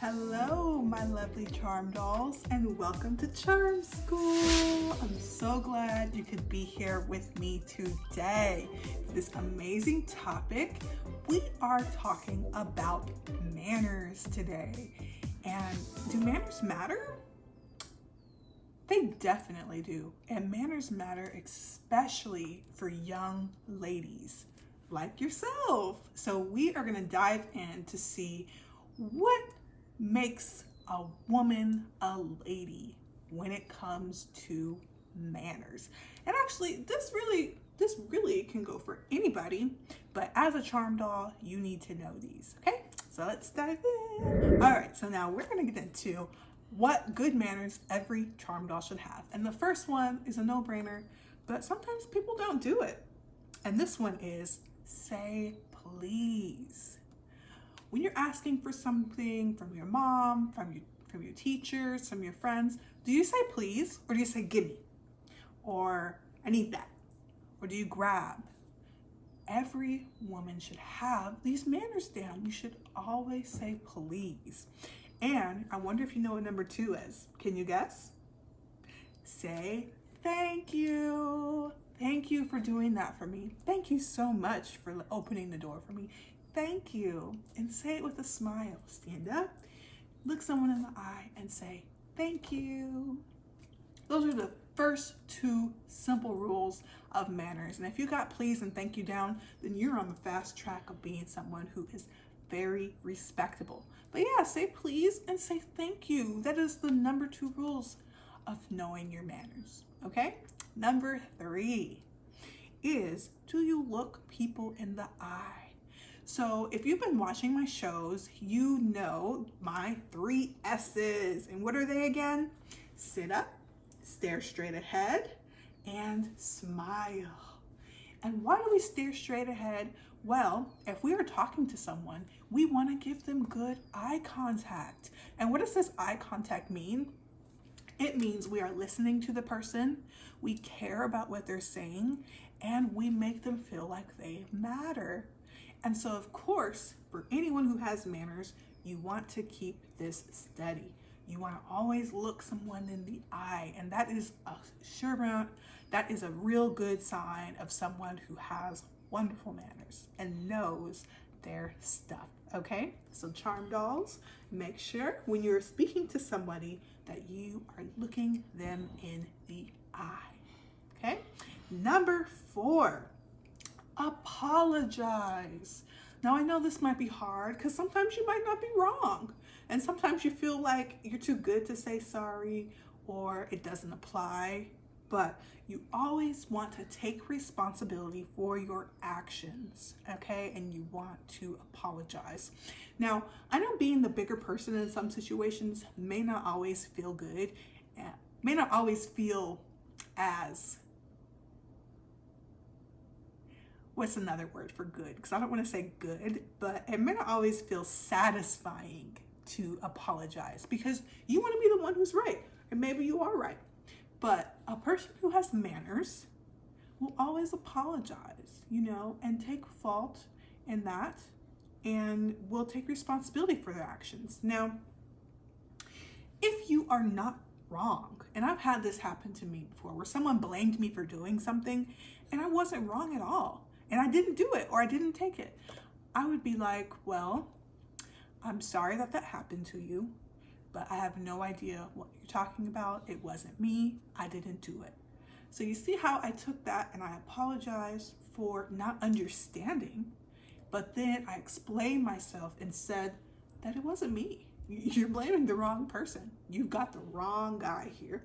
Hello, my lovely charm dolls, and welcome to Charm School. I'm so glad you could be here with me today. This amazing topic, we are talking about manners today. And do manners matter? They definitely do. And manners matter especially for young ladies like yourself. So we are going to dive in to see what makes a woman a lady when it comes to manners. And actually, this really can go for anybody, but as a charm doll, you need to know these. Okay, so let's dive in. All right, so now we're going to get into what good manners every charm doll should have. And the first one is a no-brainer, but sometimes people don't do it. And this one is say please. When you're asking for something from your mom, from your teachers, from your friends, do you say please, or do you say gimme, or I need that, or do you grab? Every woman should have these manners down. You should always say please. And I wonder if you know what number 2 is. Can you guess? Say thank you. Thank you for doing that for me. Thank you so much for opening the door for me. Thank you. And say it with a smile. Stand up, look someone in the eye and say, thank you. Those are the first 2 simple rules of manners. And if you got please and thank you down, then you're on the fast track of being someone who is very respectable. But yeah, say please and say thank you. That is the number 2 rules of knowing your manners. Okay? Number 3 is, do you look people in the eye? So if you've been watching my shows, you know my 3 S's. And what are they again? Sit up, stare straight ahead, and smile. And why do we stare straight ahead? Well, if we are talking to someone, we want to give them good eye contact. And what does this eye contact mean? It means we are listening to the person, we care about what they're saying, and we make them feel like they matter. And so, of course, for anyone who has manners, you want to keep this steady. You want to always look someone in the eye, and that is a real good sign of someone who has wonderful manners and knows their stuff. Okay, so charm dolls, make sure when you're speaking to somebody that you are looking them in the eye. Okay, number 4, apologize. Now I know this might be hard because sometimes you might not be wrong, and sometimes you feel like you're too good to say sorry or it doesn't apply, but you always want to take responsibility for your actions, okay? And you want to apologize. Now, I know being the bigger person in some situations may not always feel good, may not always feel as, what's another word for good? Because I don't want to say good, but it may not always feel satisfying to apologize because you want to be the one who's right, and maybe you are right. But a person who has manners will always apologize, and take fault in that, and will take responsibility for their actions. Now, if you are not wrong, and I've had this happen to me before, where someone blamed me for doing something, and I wasn't wrong at all, and I didn't do it, or I didn't take it, I would be like, well, I'm sorry that happened to you, but I have no idea what you're talking about. It wasn't me. I didn't do it. So you see how I took that and I apologized for not understanding, but then I explained myself and said that it wasn't me. You're blaming the wrong person. You've got the wrong guy here.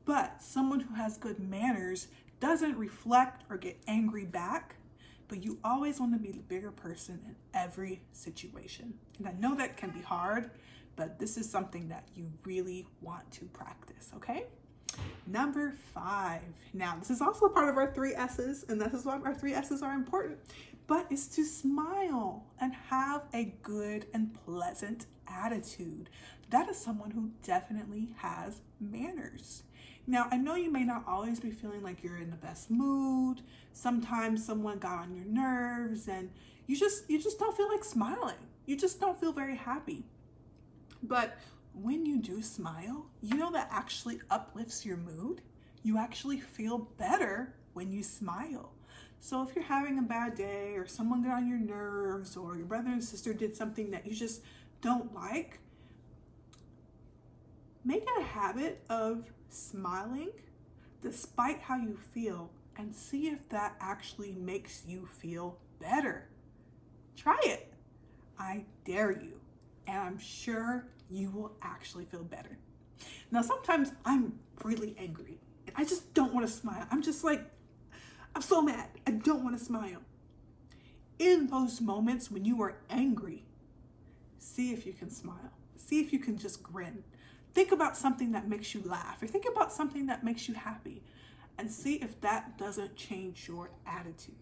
But someone who has good manners doesn't reflect or get angry back, but you always want to be the bigger person in every situation. And I know that can be hard, but this is something that you really want to practice, okay? Number 5. Now, this is also a part of our 3 S's, and this is why our 3 S's are important, but it's to smile and have a good and pleasant attitude. That is someone who definitely has manners. Now, I know you may not always be feeling like you're in the best mood. Sometimes someone got on your nerves and you just don't feel like smiling. You just don't feel very happy. But when you do smile, that actually uplifts your mood. You actually feel better when you smile. So if you're having a bad day, or someone got on your nerves, or your brother and sister did something that you just don't like, make it a habit of smiling despite how you feel, and see if that actually makes you feel better. Try it. I dare you. And I'm sure you will actually feel better. Now, sometimes I'm really angry and I just don't want to smile. I'm just like, I'm so mad. I don't want to smile. In those moments when you are angry, see if you can smile. See if you can just grin. Think about something that makes you laugh, or think about something that makes you happy, and see if that doesn't change your attitude.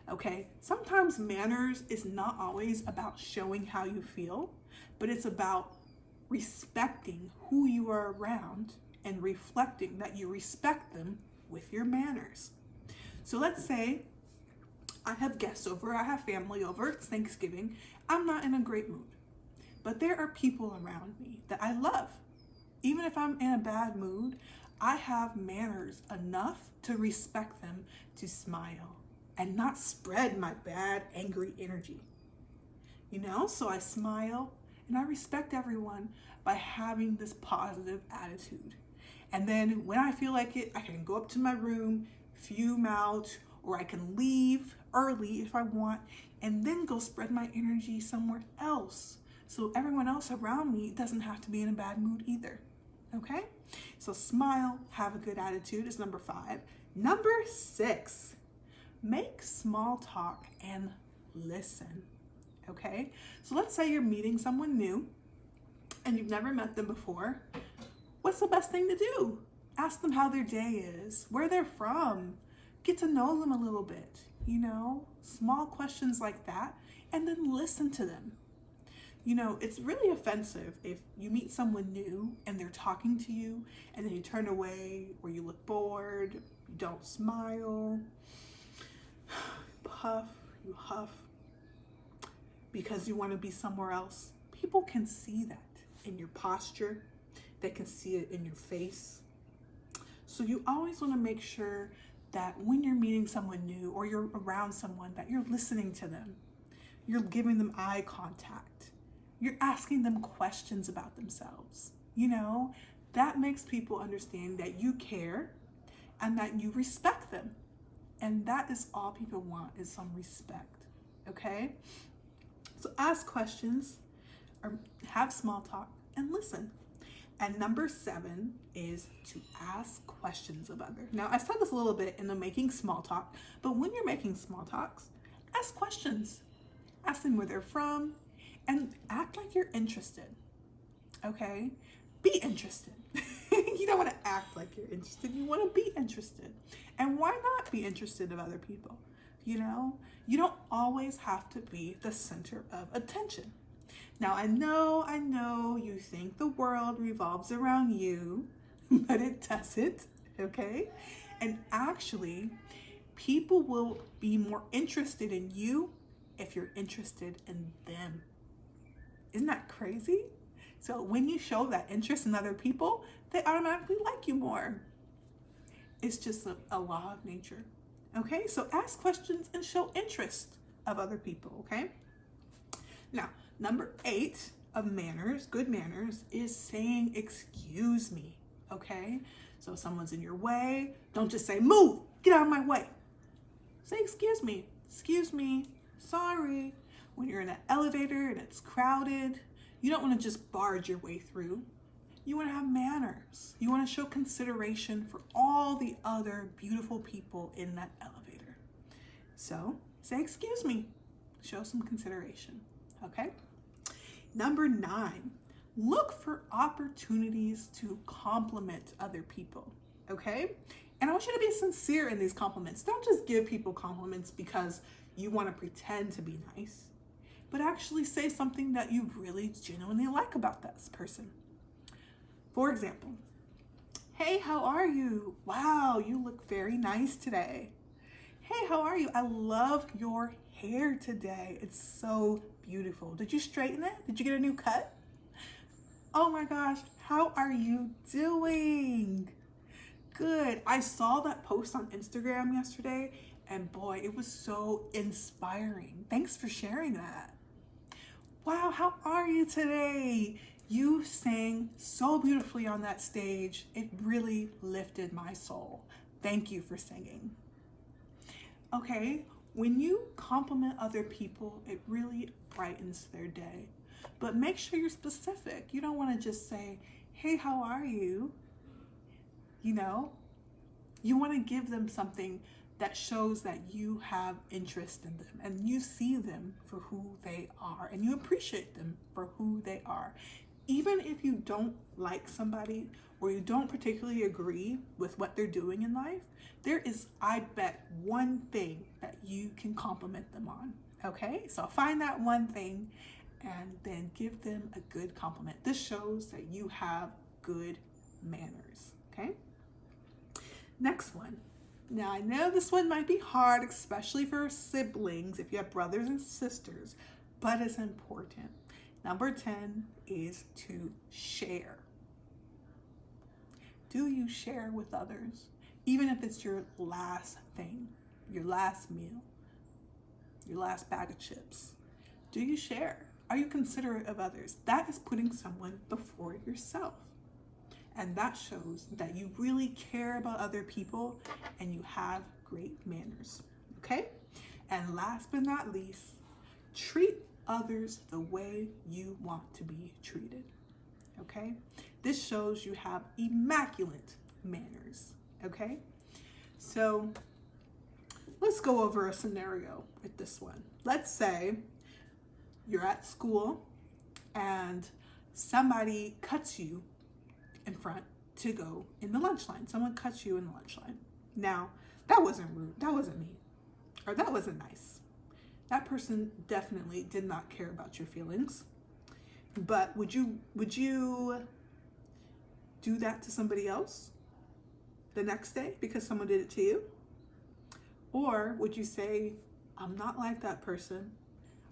Okay? Sometimes manners is not always about showing how you feel, but it's about respecting who you are around and reflecting that you respect them with your manners. So let's say I have guests over, I have family over, it's Thanksgiving, I'm not in a great mood, but there are people around me that I love. Even if I'm in a bad mood, I have manners enough to respect them, to smile and not spread my bad, angry energy. So I smile and I respect everyone by having this positive attitude. And then when I feel like it, I can go up to my room, fume out, or I can leave early if I want, and then go spread my energy somewhere else. So everyone else around me doesn't have to be in a bad mood either. Okay? So smile, have a good attitude is number 5. Number 6, make small talk and listen. Okay? So let's say you're meeting someone new and you've never met them before. What's the best thing to do? Ask them how their day is, where they're from. Get to know them a little bit, small questions like that, and then listen to them. It's really offensive if you meet someone new and they're talking to you and then you turn away, or you look bored, you don't smile, you huff because you want to be somewhere else. People can see that in your posture. They can see it in your face. So you always want to make sure that when you're meeting someone new or you're around someone, that you're listening to them. You're giving them eye contact. You're asking them questions about themselves. That makes people understand that you care and that you respect them. And that is all people want, is some respect. Okay? So ask questions, or have small talk, and listen. And number 7 is to ask questions of others. Now, I said this a little bit in the making small talk, but when you're making small talks, ask questions. Ask them where they're from, and act like you're interested. Okay? Be interested. You don't want to act like you're interested. You want to be interested. And why not be interested in other people? You don't always have to be the center of attention. Now, I know you think the world revolves around you, but it doesn't, okay? And actually, people will be more interested in you if you're interested in them. Isn't that crazy? So when you show that interest in other people, they automatically like you more. It's just a law of nature, okay? So ask questions and show interest of other people, okay? Now, number 8 of manners, good manners, is saying excuse me, okay? So if someone's in your way, don't just say, move, get out of my way. Say, excuse me, sorry. When you're in an elevator and it's crowded, you don't want to just barge your way through. You want to have manners. You want to show consideration for all the other beautiful people in that elevator. So say, excuse me, show some consideration. Okay? Number 9, look for opportunities to compliment other people. Okay? And I want you to be sincere in these compliments. Don't just give people compliments because you want to pretend to be nice, but actually say something that you really genuinely like about this person. For example, hey, how are you? Wow, you look very nice today. Hey, how are you? I love your hair today. It's so beautiful. Did you straighten it? Did you get a new cut? Oh my gosh, how are you doing? Good. I saw that post on Instagram yesterday, and boy, it was so inspiring. Thanks for sharing that. Wow, how are you today? You sang so beautifully on that stage. It really lifted my soul. Thank you for singing. Okay, when you compliment other people, it really brightens their day. But make sure you're specific. You don't want to just say, hey, how are you? You know, you want to give them something that shows that you have interest in them and you see them for who they are and you appreciate them for who they are. Even if you don't like somebody or you don't particularly agree with what they're doing in life, there is, I bet, one thing that you can compliment them on. Okay, so find that one thing and then give them a good compliment. This shows that you have good manners. Okay, next one. Now, I know this one might be hard, especially for siblings, if you have brothers and sisters, but it's important. Number 10 is to share. Do you share with others? Even if it's your last thing, your last meal, your last bag of chips. Do you share? Are you considerate of others? That is putting someone before yourself. And that shows that you really care about other people and you have great manners, okay? And last but not least, treat others the way you want to be treated, okay? This shows you have immaculate manners, okay? So let's go over a scenario with this one. Let's say you're at school and somebody cuts you in front to go in the lunch line. Someone cuts you in the lunch line. Now, that wasn't rude. That wasn't mean. Or that wasn't nice. That person definitely did not care about your feelings. But would you do that to somebody else the next day because someone did it to you? Or would you say, I'm not like that person.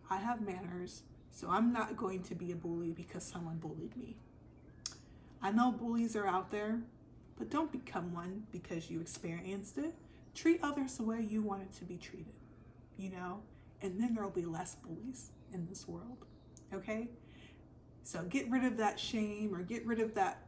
I have manners, so I'm not going to be a bully because someone bullied me. I know bullies are out there, but don't become one because you experienced it. Treat others the way you wanted to be treated, you know, and then there'll be less bullies in this world, okay? So get rid of that shame or get rid of that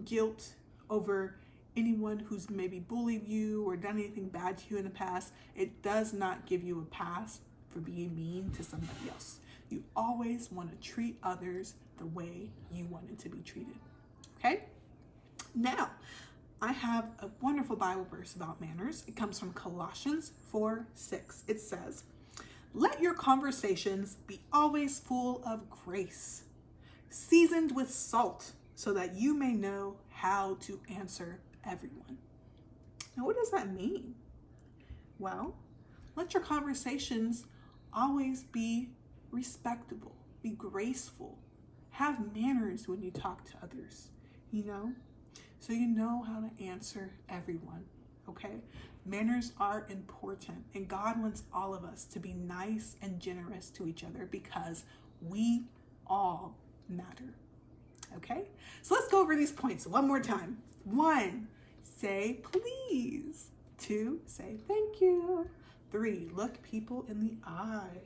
guilt over anyone who's maybe bullied you or done anything bad to you in the past. It does not give you a pass for being mean to somebody else. You always want to treat others the way you wanted to be treated. Okay, now I have a wonderful Bible verse about manners. It comes from Colossians 4:6. It says, let your conversations be always full of grace, seasoned with salt, so that you may know how to answer everyone. Now, what does that mean? Well, let your conversations always be respectable, be graceful, have manners when you talk to others. You know, so you know how to answer everyone, okay? Manners are important, and God wants all of us to be nice and generous to each other because we all matter, okay? So let's go over these points one more time. 1, say please. 2, say thank you. 3, look people in the eye.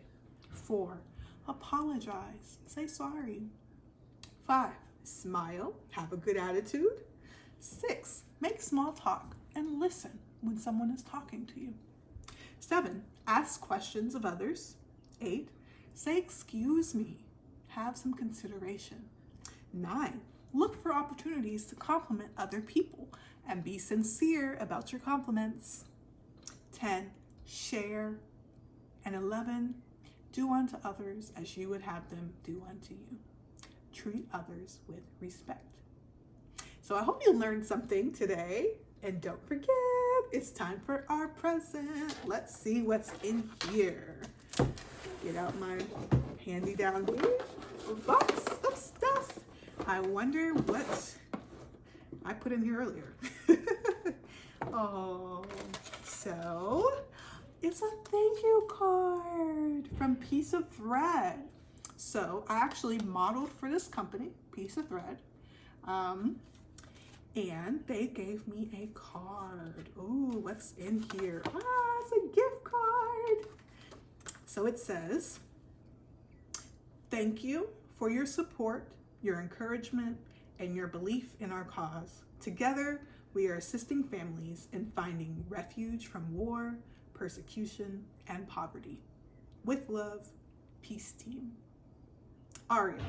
4, apologize, say sorry. 5, smile, have a good attitude. 6, make small talk and listen when someone is talking to you. 7, ask questions of others. 8, say excuse me, have some consideration. 9, look for opportunities to compliment other people and be sincere about your compliments. 10, share. And 11, do unto others as you would have them do unto you. Treat others with respect. So I hope you learned something today. And don't forget, it's time for our present. Let's see what's in here. Get out my handy dandy box of stuff. I wonder what I put in here earlier. Oh, so it's a thank you card from Piece of Thread. So I actually modeled for this company, Piece of Thread, And they gave me a card. Ooh, what's in here? Ah, it's a gift card. So it says, thank you for your support, your encouragement, and your belief in our cause. Together, we are assisting families in finding refuge from war, persecution, and poverty. With love, Peace Team. Ariel,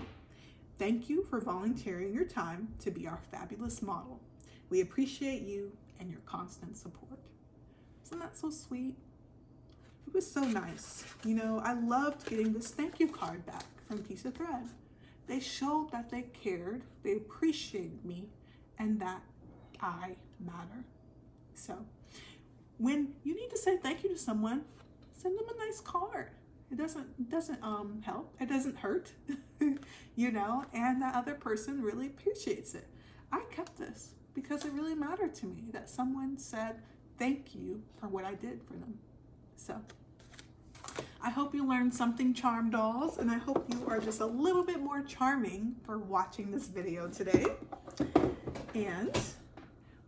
thank you for volunteering your time to be our fabulous model. We appreciate you and your constant support. Isn't that so sweet? It was so nice. You know, I loved getting this thank you card back from Piece of Thread. They showed that they cared, they appreciated me, and that I matter. So when you need to say thank you to someone, send them a nice card. It doesn't help. It doesn't hurt, you know, and that other person really appreciates it. I kept this because it really mattered to me that someone said thank you for what I did for them. So I hope you learned something, Charm Dolls, and I hope you are just a little bit more charming for watching this video today. And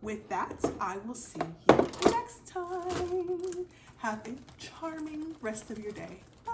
with that, I will see you next time. Have a charming rest of your day. Bye.